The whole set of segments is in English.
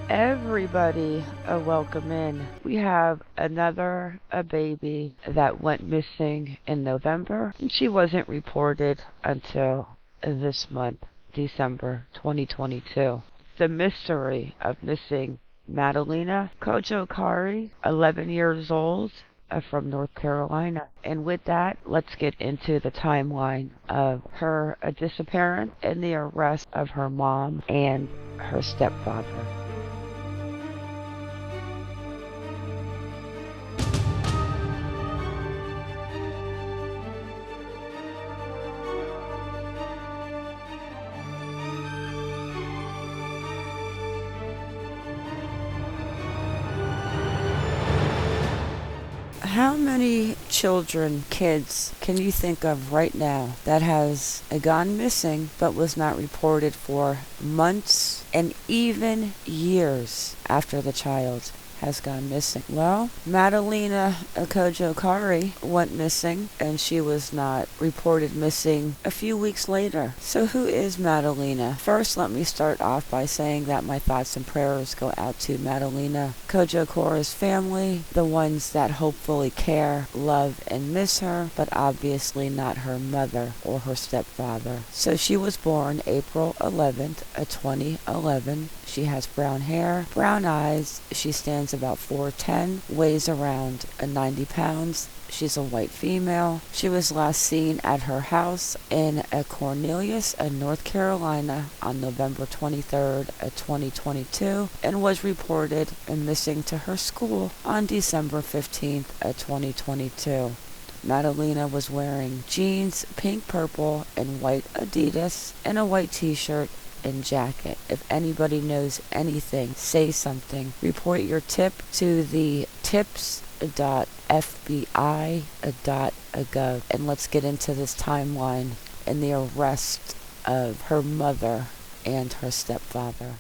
Everybody, welcome in. We have another a baby that went missing in November, and she wasn't reported until this month, December 2022. The mystery of missing Madalina Cojocari, 11 years old, from North Carolina. And with that, let's get into the timeline of her disappearance and the arrest of her mom and her stepfather. How many children, kids, can you think of right now that has gone missing but was not reported for months and even years after the child has gone missing? Well, Madalina Cojocari went missing and she was not reported missing a few weeks later. So who is Madalina? First, let me start off by saying that my thoughts and prayers go out to Madalina Cojocari's family, the ones that hopefully care, love, and miss her, but obviously not her mother or her stepfather. So she was born April 11th, 2011. She has brown hair, brown eyes. She stands about 4'10", weighs around 90 pounds. She's a white female. She was last seen at her house in Cornelius, North Carolina on November 23rd, 2022, and was reported missing to her school on December 15th, 2022. Madalina was wearing jeans, pink, purple, and white Adidas, and a white t-shirt and jacket. If anybody knows anything, say something. Report your tip to the tips.fbi.gov. And let's get into this timeline and the arrest of her mother and her stepfather.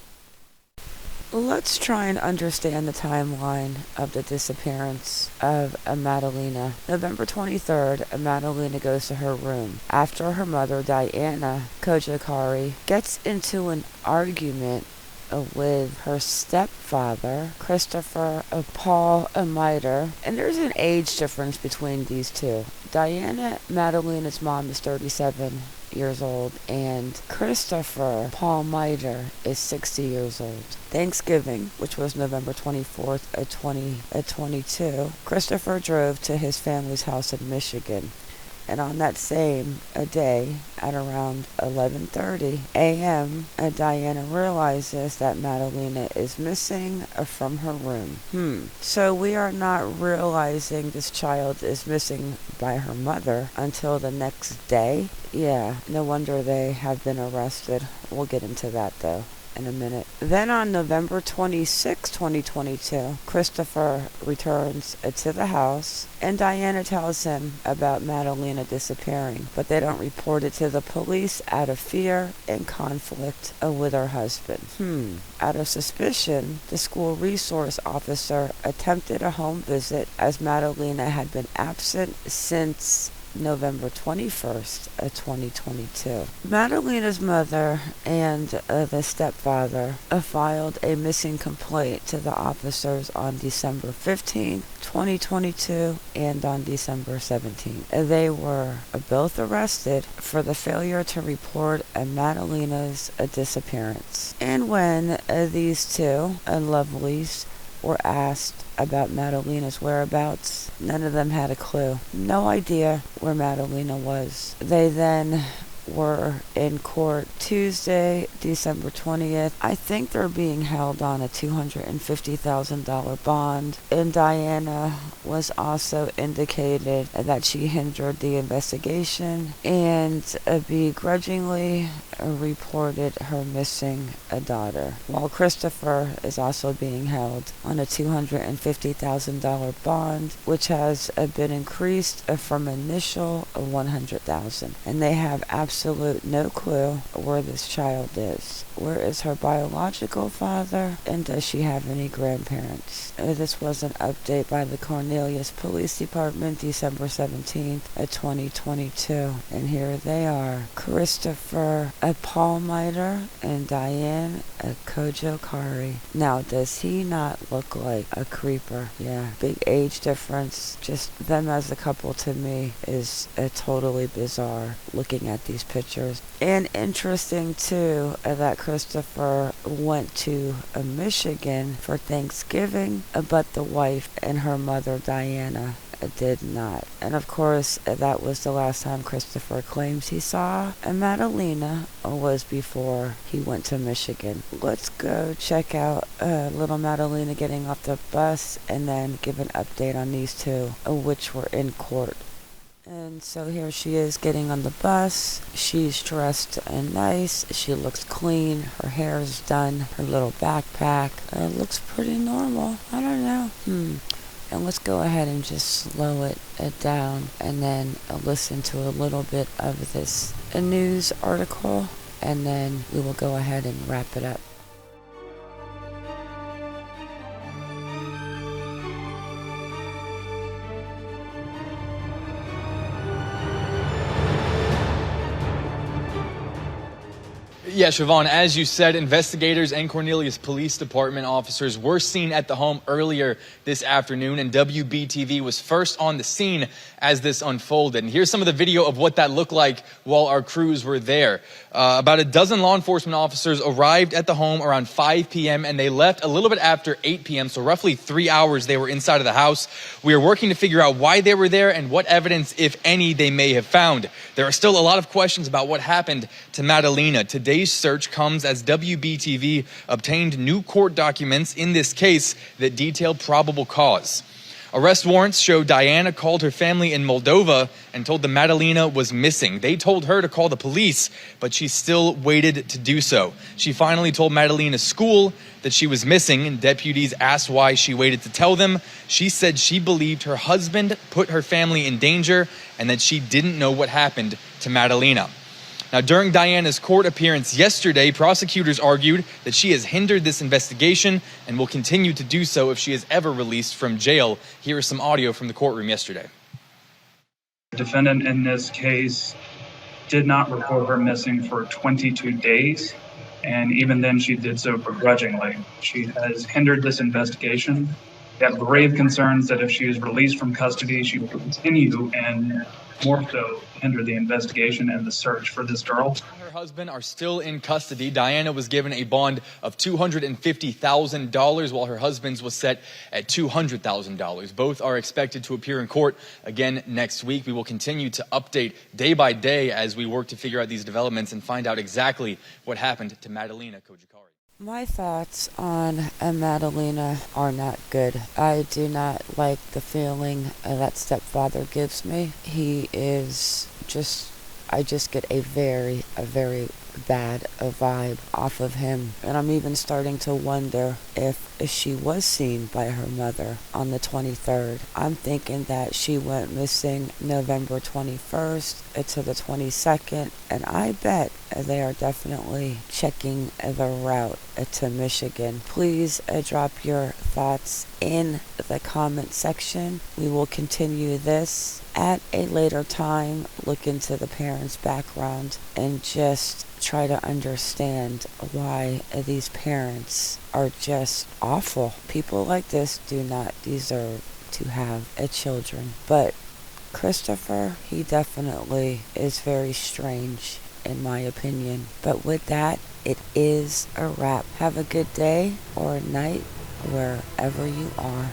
Let's try and understand the timeline of the disappearance of Madalina. November 23rd, Madalina goes to her room after her mother, Diana Cojocari, gets into an argument with her stepfather, Christopher Palmiter, and there's an age difference between these two. Diana, Madalina's mom, is 37 years old, and Christopher Palmiter is 60 years old. Thanksgiving, which was November 24th, 2022, Christopher drove to his family's house in Michigan. And on that same day, at around 11:30 a.m., Diana realizes that Madalina is missing from her room. So we are not realizing this child is missing by her mother until the next day. Yeah, no wonder they have been arrested. We'll get into that though in a minute. Then on November 26, 2022, Christopher returns to the house, and Diana tells him about Madalina disappearing, but they don't report it to the police out of fear and conflict with her husband. Out of suspicion, the school resource officer attempted a home visit as Madalina had been absent since November 21st, 2022. Madalina's mother and the stepfather filed a missing complaint to the officers on December 15th, 2022, and on December 17th. They were both arrested for the failure to report Madalina's disappearance. And when these two lovelies were asked about Madalina's whereabouts, none of them had a clue. No idea where Madalina was. They then were in court Tuesday, December 20th. I think they're being held on a $250,000 bond. And Diana was also indicated that she hindered the investigation and begrudgingly reported her missing daughter. While Christopher is also being held on a $250,000 bond, which has been increased from initial $100,000. And they have absolute no clue where this child is. Where is her biological father? And does she have any grandparents? This was an update by the Cornelius Police Department, December 17th, 2022. And here they are. Christopher Palmiter and Diane Cojocari. Now, does he not look like a creeper? Yeah. Big age difference. Just them as a couple to me is totally bizarre looking at these pictures. And interesting too that Christopher went to Michigan for Thanksgiving, but the wife and her mother Diana did not. And of course, that was the last time Christopher claims he saw Madalina was before he went to Michigan. Let's go check out little Madalina getting off the bus and then give an update on these two, which were in court. And so here she is getting on the bus. She's dressed nice. She looks clean. Her hair is done. Her little backpack looks pretty normal. I don't know. And let's go ahead and just slow it down and then listen to a little bit of this news article, and then we will go ahead and wrap it up. Yeah, Siobhan, as you said, investigators and Cornelius Police Department officers were seen at the home earlier this afternoon, and WBTV was first on the scene as this unfolded. And here's some of the video of what that looked like while our crews were there. About a dozen law enforcement officers arrived at the home around 5 p.m. and they left a little bit after 8 p.m., so roughly 3 hours they were inside of the house. We are working to figure out why they were there and what evidence, if any, they may have found. There are still a lot of questions about what happened to Madalina. Today's search comes as WBTV obtained new court documents in this case that detail probable cause. Arrest warrants show Diana called her family in Moldova and told them Madalina was missing. They told her to call the police, but she still waited to do so. She finally told Madalina's school that she was missing, and deputies asked why she waited to tell them. She said she believed her husband put her family in danger and that she didn't know what happened to Madalina. Now, during Diana's court appearance yesterday, prosecutors argued that she has hindered this investigation and will continue to do so if she is ever released from jail. Here is some audio from the courtroom yesterday. The defendant in this case did not report her missing for 22 days, and even then she did so begrudgingly. She has hindered this investigation. We have grave concerns that if she is released from custody, she will continue and more so hinder the investigation and the search for this girl. Her husband are still in custody. Diana was given a bond of $250,000 while her husband's was set at $200,000. Both are expected to appear in court again next week. We will continue to update day by day as we work to figure out these developments and find out exactly what happened to Madalina Cojocari. My thoughts on Madalina are not good. I do not like the feeling that stepfather gives me. He is I just get a very bad vibe off of him. And I'm even starting to wonder if she was seen by her mother on the 23rd. I'm thinking that she went missing November 21st to the 22nd, and I bet they are definitely checking the route to Michigan. Please drop your thoughts in the comment section. We will continue this at a later time, look into the parents' background, and just try to understand why these parents are just awful. People like this do not deserve to have children. But Christopher, he definitely is very strange in my opinion. But with that, it is a wrap. Have a good day or night wherever you are.